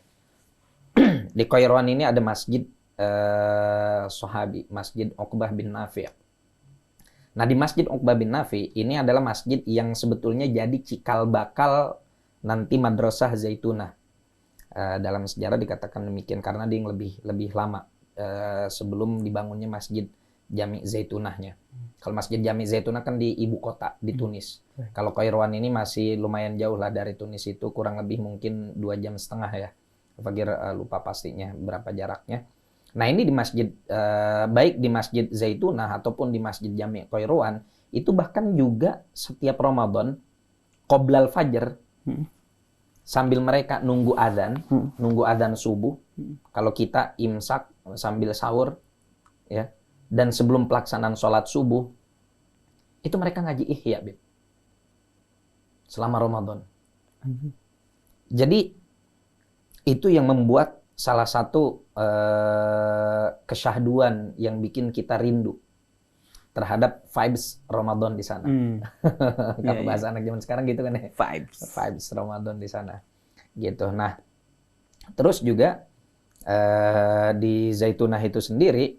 Di Kairouan ini ada masjid Sahabi, Masjid Uqbah bin Nafi'. Nah, di Masjid Uqbah bin Nafi' ini adalah masjid yang sebetulnya jadi cikal bakal nanti Madrasah Zaitunah. Dalam sejarah dikatakan demikian karena dia yang lebih lama sebelum dibangunnya Masjid Jami' Zaitunahnya. Kalau Masjid Jami' Zaitunah kan di ibu kota, di Tunis. Kalau Kairouan ini masih lumayan jauh lah dari Tunis, itu kurang lebih mungkin 2,5 jam ya. Fakir lupa pastinya berapa jaraknya. Nah ini di masjid, baik di Masjid Zaitunah ataupun di Masjid Jami' Kairouan, itu bahkan juga setiap Ramadan, qoblal fajr, sambil mereka nunggu adzan subuh. Kalau kita imsak sambil sahur, ya, dan sebelum pelaksanaan sholat subuh, itu mereka ngaji ihya, Bib, selama Ramadan. Jadi itu yang membuat salah satu kesyahduan yang bikin kita rindu terhadap vibes Ramadan di sana. Kalau bahasa anak zaman sekarang gitu kan ya. Vibes Ramadan di sana. Gitu. Nah, terus juga di Zaitunah itu sendiri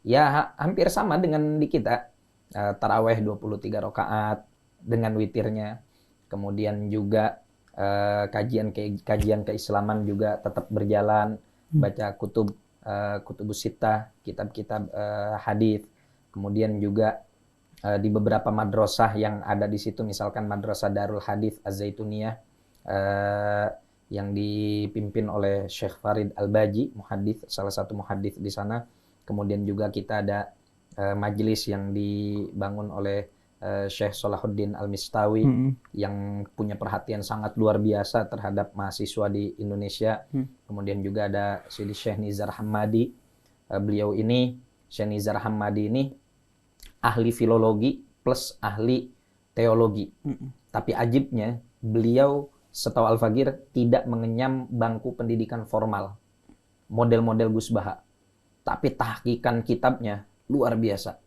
ya hampir sama dengan di kita. Tarawih 23 rakaat dengan witirnya. Kemudian juga kajian keislaman juga tetap berjalan, baca kutubus sittah, kitab-kitab hadis. Kemudian juga di beberapa madrasah yang ada di situ, misalkan Madrasah Darul Hadits Az-Zaituniyah yang dipimpin oleh Syekh Farid Al-Baji, muhadits, salah satu muhadits di sana. Kemudian juga kita ada majelis yang dibangun oleh Syekh Salahuddin Al-Mistawi yang punya perhatian sangat luar biasa terhadap mahasiswa di Indonesia. Kemudian juga ada Syekh Nizar Hammadi. Beliau ini, Syekh Nizar Hammadi ini ahli filologi plus ahli teologi. Tapi ajibnya beliau setahu Al-Fagir tidak mengenyam bangku pendidikan formal. Model-model Gus Baha. Tapi tahqiqan kitabnya luar biasa.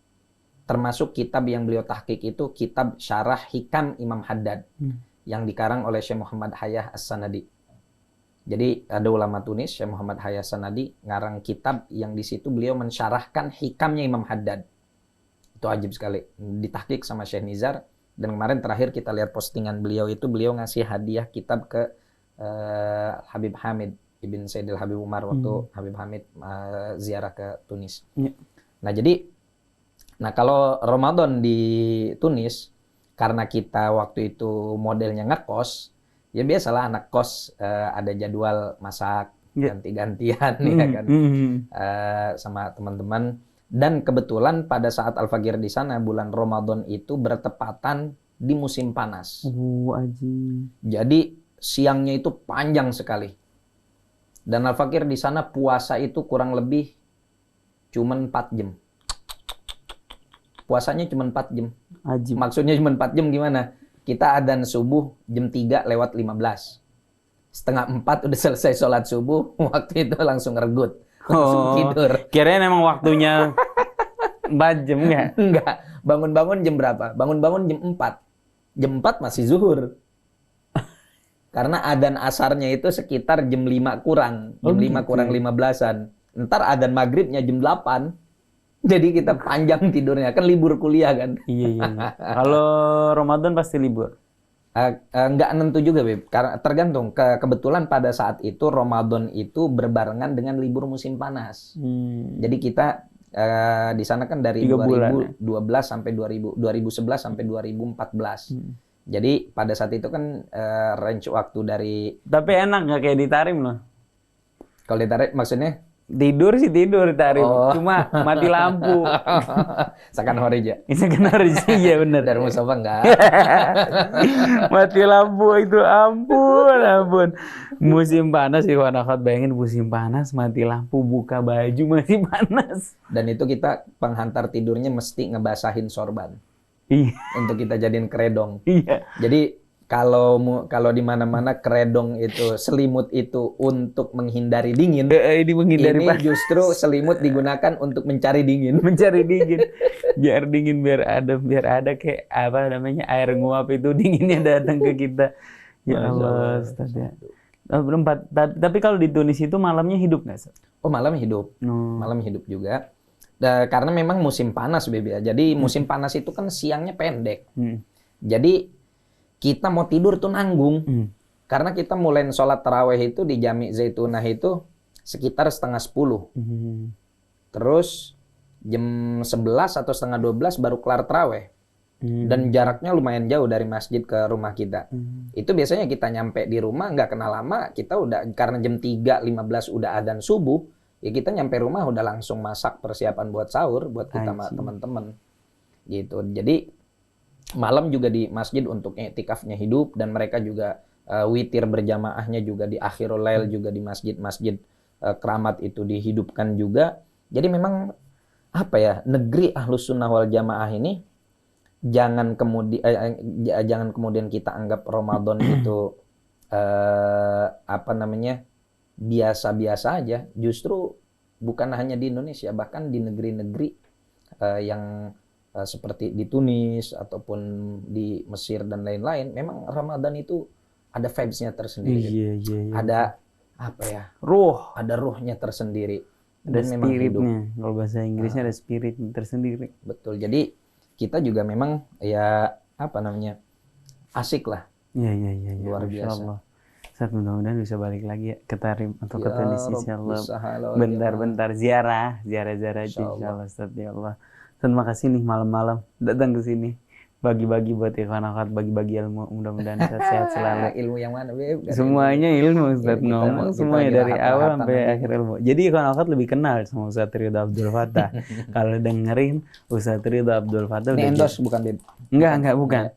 Termasuk kitab yang beliau tahqiq itu kitab Syarah Hikam Imam Haddad yang dikarang oleh Syekh Muhammad Hayah As-Sanadi. Jadi ada ulama Tunis, Syekh Muhammad Hayah As-Sanadi, ngarang kitab yang di situ beliau mensyarahkan hikamnya Imam Haddad. Itu ajib sekali. Ditahqiq sama Syekh Nizar. Dan kemarin terakhir kita lihat postingan beliau itu, beliau ngasih hadiah kitab ke Habib Hamid Ibn Sayyidil Habib Umar waktu Habib Hamid ziarah ke Tunis. Nah kalau Ramadan di Tunis, karena kita waktu itu modelnya ngekos, ya biasalah anak kos ada jadwal masak ganti-gantian ya kan sama teman-teman. Dan kebetulan pada saat Al-Fagir di sana bulan Ramadan itu bertepatan di musim panas. Jadi siangnya itu panjang sekali. Dan Al-Fagir di sana puasa itu kurang lebih cuma 4 jam. Puasanya cuma 4 jam. Maksudnya cuma 4 jam gimana? Kita adzan subuh jam 3:15. Setengah 4 udah selesai sholat subuh, waktu itu langsung regut. Langsung tidur. Kirain emang waktunya 4 jam ya? Enggak. Bangun-bangun jam berapa? Bangun-bangun jam 4. Jam 4 masih zuhur. Karena adzan asarnya itu sekitar jam 5 kurang. Jam 5 kurang 15-an. Ntar adzan maghribnya jam 8. Jadi kita panjang tidurnya. Kan libur kuliah kan? Iya. Kalau Ramadan pasti libur? Nggak nentu juga, Beb. Karena tergantung. Kebetulan pada saat itu Ramadan itu berbarengan dengan libur musim panas. Jadi kita di sana kan dari 2012 sampai 2011 sampai 2014. Jadi pada saat itu kan range waktu dari. Tapi enak nggak kayak di Tarim loh? Kalau di Tarim maksudnya? Tidur sih tidur Tarim, cuma mati lampu. Sakan Horija. Sakan Horija, iya benar. Dari Mustafa enggak. Mati lampu itu ampun. Musim panas sih, Wanakat, bayangin musim panas mati lampu, buka baju masih panas. Dan itu kita penghantar tidurnya mesti ngebasahin sorban. Iya. Untuk kita jadiin kredong. Iya. Jadi kalau di mana-mana kredong itu, selimut itu untuk menghindari dingin. Ini justru selimut digunakan untuk mencari dingin. Biar dingin, biar ada kayak apa namanya air nguap itu dinginnya datang ke kita. Ya Allah, Ustaz ya. Tapi kalau di Tunis itu malamnya hidup nggak, Ustaz? Oh, malam hidup. Malam hidup juga. Karena memang musim panas, Bebe. Jadi musim panas itu kan siangnya pendek. Jadi kita mau tidur tuh nanggung. Karena kita mulai sholat taraweh itu di Jami' Zaitunah itu sekitar 11:30. Terus jam 11 atau setengah 12 baru kelar taraweh. Dan jaraknya lumayan jauh dari masjid ke rumah kita. Itu biasanya kita nyampe di rumah nggak kenal lama, kita udah, karena jam 3.15 udah adzan subuh, ya kita nyampe rumah udah langsung masak persiapan buat sahur buat kita sama teman-teman. Gitu. Jadi malam juga di masjid untuk i'tikafnya hidup, dan mereka juga witir berjamaahnya juga di akhirul lail juga di masjid-masjid keramat itu dihidupkan juga. Jadi memang apa ya, negeri Ahlus Sunnah wal Jamaah ini jangan kemudian kita anggap Ramadan itu biasa-biasa aja. Justru bukan hanya di Indonesia, bahkan di negeri-negeri yang seperti di Tunis ataupun di Mesir dan lain-lain, memang Ramadan itu ada vibes-nya tersendiri. Iya. Ada apa ya? Ada ruhnya tersendiri. Ada spiritnya. Kalau bahasa Inggrisnya ada spirit tersendiri. Betul. Jadi kita juga memang ya asik lah. Iya. Luar biasa. Allah. Ustaz, mudah-mudahan bisa balik lagi ya ke Tarim atau ke Tunis insyaallah. Bentar-bentar ziarah insyaallah Ustaz, ya Allah. Terima kasih nih malam-malam datang ke sini. Bagi-bagi buat ikhwan akhwat, bagi-bagi ilmu, mudah-mudahan sehat selalu. Ilmu yang mana, Beb? Semuanya ilmu, Ustaz, ngomong semuanya dari awal sampai akhir ilmu. Jadi ikhwan akhwat lebih kenal sama Ustaz Ridha Abdul Fattah. Kalau dengerin Ustaz Ridha Abdul Fattah ini endorse bukan, Beb? Enggak, bukan.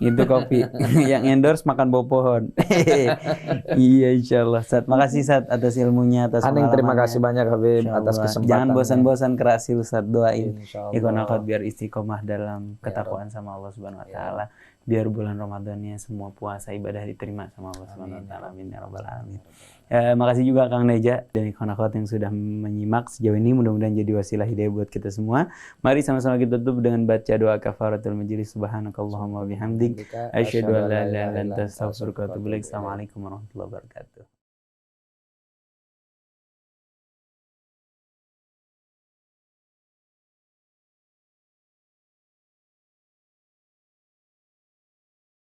Itu kopi. Yang endorse makan buah pohon. Iya, insyaallah. Ustaz, makasih Ustaz atas ilmunya, atas pengalamannya. Terima kasih banyak Habib atas kesempatan. Jangan bosan-bosan kerasi Ustaz, doain ikhwan akhwat biar istiqomah dalam ketakwaan sama Allah Subhanahu wa taala. Biar bulan Ramadannya semua puasa ibadah diterima sama Allah Subhanahu wa taala. Amin ya rabbal alamin. Makasih juga Kang Neja dan ikhwan akhwat yang sudah menyimak sejauh ini, mudah-mudahan jadi wasilah hidayah buat kita semua. Mari sama-sama kita tutup dengan baca doa kafaratul majlis. Subhanakallahumma bihamdik asyhadu an la ilaha illa anta astaghfiruka wa atubu ilaik. Assalamualaikum warahmatullahi wabarakatuh.